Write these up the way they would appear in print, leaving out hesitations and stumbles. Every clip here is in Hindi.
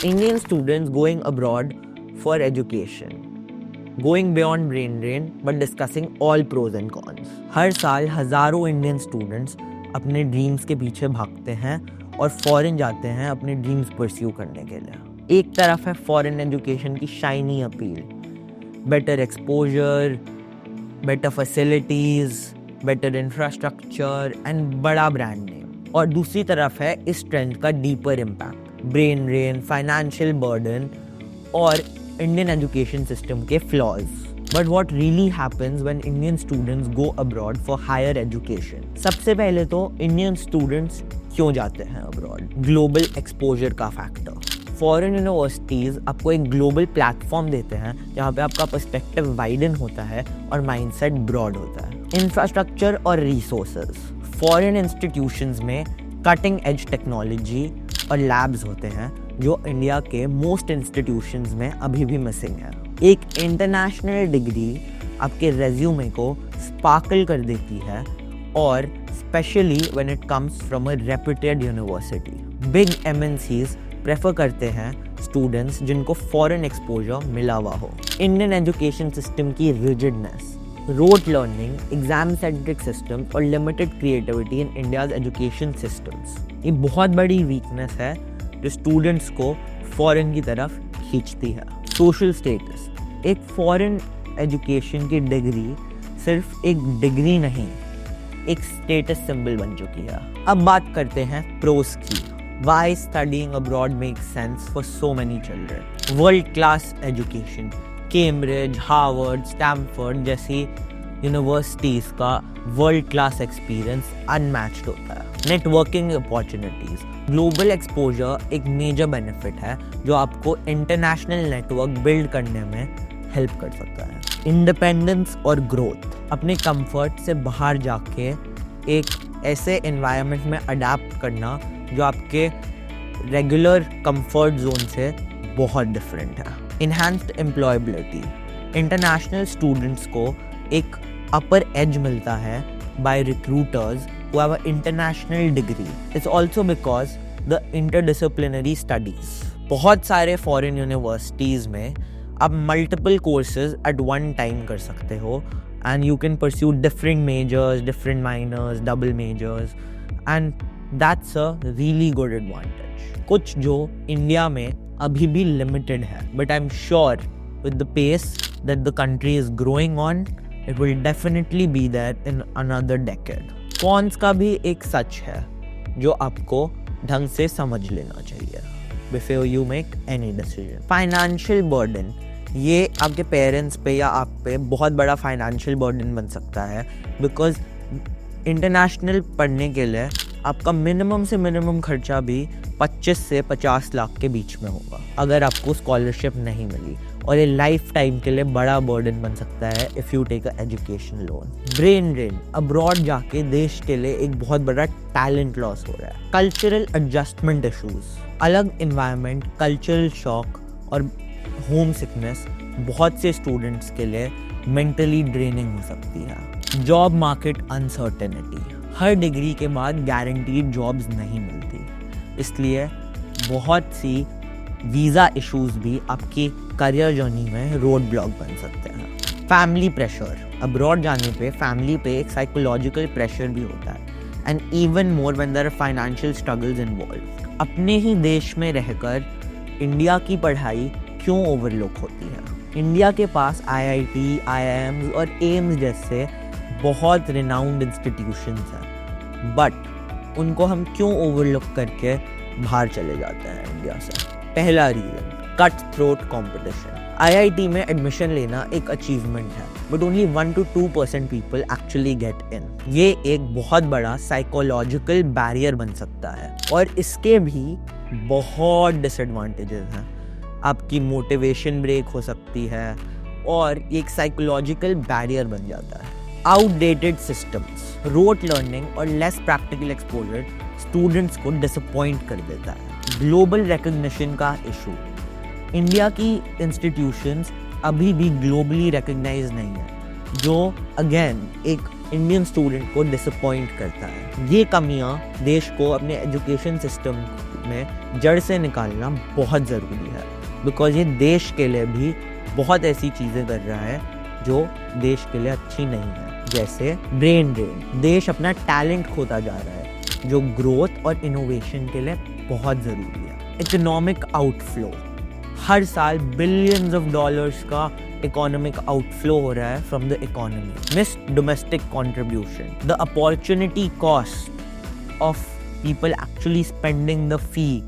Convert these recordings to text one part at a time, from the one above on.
Indian students going abroad for education, going beyond brain drain but discussing all pros and cons. हर साल हजारों इंडियन स्टूडेंट्स अपने ड्रीम्स के पीछे भागते हैं और फॉरेन जाते हैं अपने ड्रीम्स परस्यू करने के लिए। एक तरफ है फॉरेन एजुकेशन की shiny appeal, better exposure, better facilities, better infrastructure and बड़ा ब्रांड नेम, और दूसरी तरफ है इस ट्रेंड का deeper impact, brain drain, financial burden और इंडियन एजुकेशन सिस्टम के flaws. But what really happens when Indian students go abroad for higher education? सबसे पहले तो इंडियन स्टूडेंट्स क्यों जाते हैं अब्रॉड? ग्लोबल एक्सपोजर का फैक्टर। फॉरेन यूनिवर्सिटीज़ आपको एक ग्लोबल प्लेटफॉर्म देते हैं जहाँ पे आपका पर्सपेक्टिव वाइडन होता है और माइंडसेट ब्रॉड होता है। इंफ्रास्ट्रक्चर और रिसोर्सेज। फॉरेन इंस्टीट्यूशंस में कटिंग एज टेक्नोलॉजी और लैब्स होते हैं जो इंडिया के मोस्ट इंस्टीट्यूशंस में अभी भी मिसिंग है। एक इंटरनेशनल डिग्री आपके रेज्यूमे को स्पार्कल कर देती है, और specially when it comes from a reputed university. Big MNCs prefer करते हैं स्टूडेंट्स जिनको फॉरेन एक्सपोजर मिला हुआ हो। इंडियन एजुकेशन सिस्टम की rigidness, rote learning, exam centric system और limited creativity in India's education systems, ये बहुत बड़ी वीकनेस है जो स्टूडेंट्स को फॉरेन की तरफ खींचती है। सोशल स्टेटस, एक फॉरेन एजुकेशन की डिग्री सिर्फ एक डिग्री नहीं, एक स्टेटस सिंबल बन चुकी है। अब बात करते हैं प्रोस की। Why studying abroad makes sense for so many children? World class education, Cambridge, Harvard, Stanford जैसी यूनिवर्सिटीज़ का वर्ल्ड क्लास एक्सपीरियंस अनमैच्ड होता है। नेटवर्किंग अपॉर्चुनिटीज़, ग्लोबल एक्सपोजर एक मेजर बेनिफिट है जो आपको इंटरनेशनल नेटवर्क बिल्ड करने में हेल्प कर सकता है। इंडिपेंडेंस और ग्रोथ, अपने कंफर्ट से बाहर जाके एक ऐसे एनवायरनमेंट में अडेप्ट करना जो आपके रेगुलर कंफर्ट जोन से बहुत डिफरेंट है। इन्हांस्ड एम्प्लॉयबिलिटी, इंटरनेशनल स्टूडेंट्स को एक अपर एज मिलता है by recruiters who have an international degree. It's also because the interdisciplinary studies. बहुत सारे फॉरेन यूनिवर्सिटीज़ में आप multiple courses at one time कर सकते हो, and you can pursue different majors, different minors, double majors, and that's a really good advantage. कुछ जो इंडिया में अभी भी लिमिटेड है, but I am sure with the pace that the country is growing on, it will definitely be there in another decade. Cons का भी एक सच है जो आपको ढंग से समझ लेना चाहिए before you make any decision. Financial burden, ये आपके पेरेंट्स पे या आप पे बहुत बड़ा फाइनेंशियल बर्डन बन सकता है, बिकॉज इंटरनेशनल पढ़ने के लिए आपका मिनिमम से मिनिमम खर्चा भी 25 से 50 लाख के बीच में होगा अगर आपको स्कॉलरशिप नहीं मिली, और ये लाइफ टाइम के लिए बड़ा बर्डन बन सकता है if you take a education loan. Brain drain, abroad जाके देश के लिए एक बहुत बड़ा टैलेंट लॉस हो रहा है। कल्चरल एडजस्टमेंट इशूज़, अलग इन्वायरमेंट, कल्चरल शॉक और होम सिकनेस बहुत से स्टूडेंट्स के लिए मेंटली ड्रेनिंग हो सकती है। जॉब मार्केट अनसर्टेनिटी, हर डिग्री के बाद गारंटीड जॉब्स नहीं मिलती, इसलिए बहुत सी वीज़ा इश्यूज़ भी आपकी करियर जर्नी में रोड ब्लॉक बन सकते हैं। फैमिली प्रेशर, अब्रॉड जाने पे फैमिली पे एक साइकोलॉजिकल प्रेशर भी होता है, and even more when there are financial struggles involve. अपने ही देश में रहकर इंडिया की पढ़ाई क्यों ओवरलुक होती है? इंडिया के पास IIT, IIMs और एम्स जैसे बहुत रिनाउंड इंस्टीट्यूशंस हैं, बट उनको हम क्यों ओवरलुक करके बाहर चले जाते हैं इंडिया से? पहला reason, cut throat competition. IIT में एडमिशन लेना एक अचीवमेंट है, but only 1 to 2% people actually get in. ये एक बहुत बड़ा साइकोलॉजिकल बैरियर बन सकता है, और इसके भी बहुत डिसएडवांटेजेस हैं। आपकी मोटिवेशन ब्रेक हो सकती है, और एक साइकोलॉजिकल बैरियर बन जाता है। आउटडेटेड सिस्टम्स, रोट लर्निंग और लेस प्रैक्टिकल एक्सपोजर स्टूडेंट्स को डिसअपॉइंट कर देता है। ग्लोबल रिकग्निशन का इशू, इंडिया की इंस्टीट्यूशंस अभी भी ग्लोबली रिकग्नाइज नहीं है, जो अगेन एक इंडियन स्टूडेंट को डिसअपॉइंट करता है। ये कमियां देश को अपने एजुकेशन सिस्टम में जड़ से निकालना बहुत ज़रूरी है, बिकॉज ये देश के लिए भी बहुत ऐसी चीज़ें कर रहा है जो देश के लिए अच्छी नहीं है, जैसे ब्रेन ड्रेन। देश अपना टैलेंट खोता जा रहा है जो ग्रोथ और इनोवेशन के लिए बहुत ज़रूरी है। इकोनॉमिक आउटफ्लो, हर साल बिलियंस ऑफ डॉलर्स का इकोनॉमिक आउटफ्लो हो रहा है from the economy. Missed domestic contribution, the opportunity cost of people actually spending the fee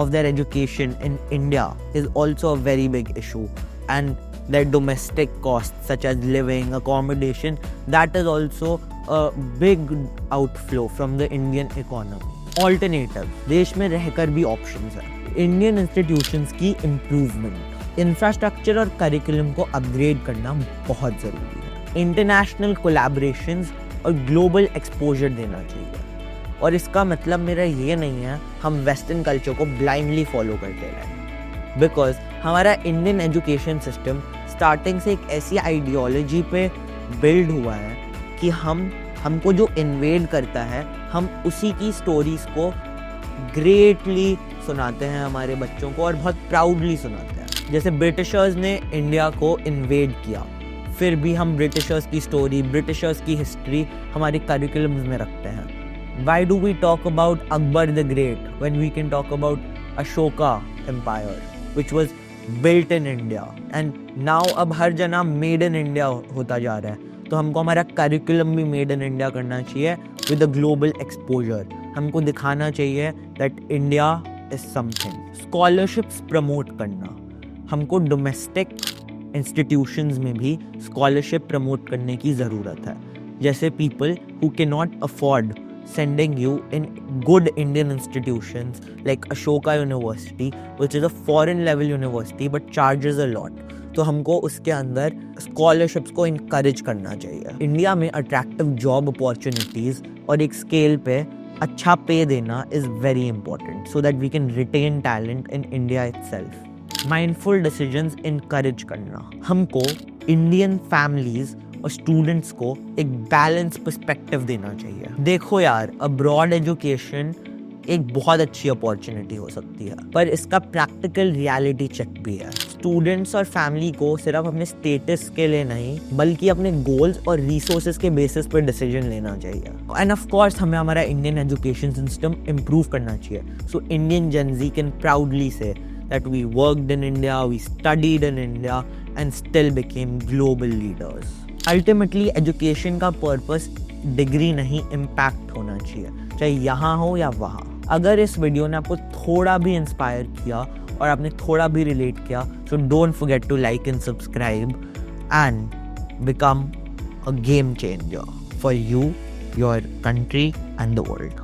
of their education in India is also a very big issue, and their domestic costs such as living, accommodation, that is also a big outflow from the Indian economy. Alternative, देश में रहकर भी options है। Indian institutions की improvement, infrastructure और curriculum को upgrade करना बहुत ज़रूरी है। International collaborations और global exposure देना चाहिए। और इसका मतलब मेरा ये नहीं है हम वेस्टर्न कल्चर को ब्लाइंडली फॉलो करते रहें, बिकॉज हमारा इंडियन एजुकेशन सिस्टम स्टार्टिंग से एक ऐसी आइडियोलॉजी पे बिल्ड हुआ है कि हमको जो इन्वेड करता है हम उसी की स्टोरीज को ग्रेटली सुनाते हैं हमारे बच्चों को, और बहुत प्राउडली सुनाते हैं। जैसे ब्रिटिशर्स ने इंडिया को इन्वेड किया, फिर भी हम ब्रिटिशर्स की स्टोरी, ब्रिटिशर्स की हिस्ट्री हमारे करिकुलम्स में रखते हैं। Why do we talk about Akbar the Great when we can talk about Ashoka Empire, which was built in India? And now अब हर जना made in India होता जा रहा है, तो हमको हमारा करिकुलम भी made in India करना चाहिए with a global exposure। हमको दिखाना चाहिए that India is something। Scholarships promote करना, हमको domestic institutions में भी scholarship promote करने की ज़रूरत है। जैसे people who cannot afford sending you in good Indian institutions like Ashoka University, which is a foreign level university but charges a lot, तो हमको उसके अंदर scholarships को encourage करना चाहिए। इंडिया में attractive job opportunities और एक स्केल पे अच्छा पे देना is very important so that we can retain talent in India itself। Mindful decisions encourage करना, हमको Indian families और स्टूडेंट्स को एक बैलेंस पर्सपेक्टिव देना चाहिए। देखो यार, अब्रॉड एजुकेशन एक बहुत अच्छी अपॉर्चुनिटी हो सकती है, पर इसका प्रैक्टिकल रियलिटी चेक भी है। स्टूडेंट्स और फैमिली को सिर्फ अपने स्टेटस के लिए नहीं, बल्कि अपने गोल्स और रिसोर्सेज के बेसिस पर डिसीजन लेना चाहिए। एंड ऑफ कोर्स हमें हमारा इंडियन एजुकेशन सिस्टम इम्प्रूव करना चाहिए, so Indian Gen Z can proudly say that we worked in India, we studied in India and still became global leaders। Ultimately, education का पर्पस डिग्री नहीं, इम्पैक्ट होना चाहिए, चाहे यहाँ हो या वहाँ। अगर इस वीडियो ने आपको थोड़ा भी इंस्पायर किया और आपने थोड़ा भी रिलेट किया, so don't forget to like and subscribe and become a game changer for you, your country and the world।